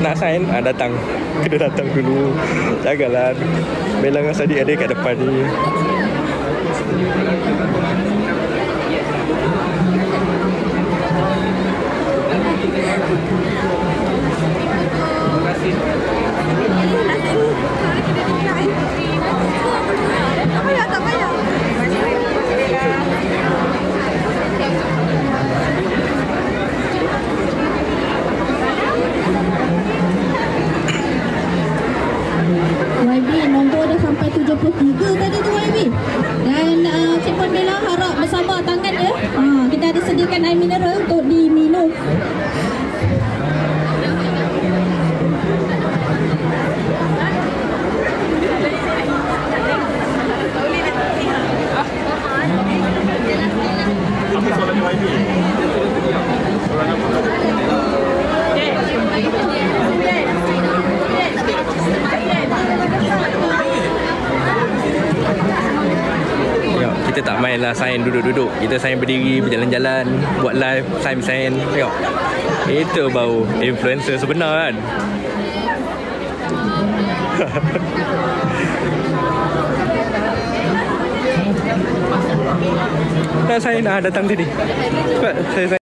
nak sign, datang. Kena datang dulu. Janganlah Bella dengan Sadiq ada kat depan ni. YB nombor dah sampai 73 tadi tu YB. Dan Cik Puan Bella harap bersabar tangan dia. Kita ada sediakan air mineral untuk diminum. Apa soalan YB? Soalan apa? Kita tak main lah sign duduk-duduk. Kita sign berdiri, berjalan-jalan, buat live, sign. Tengok. Itu baru influencer sebenar kan. Dah sign, datang tadi. Cepat saya sign.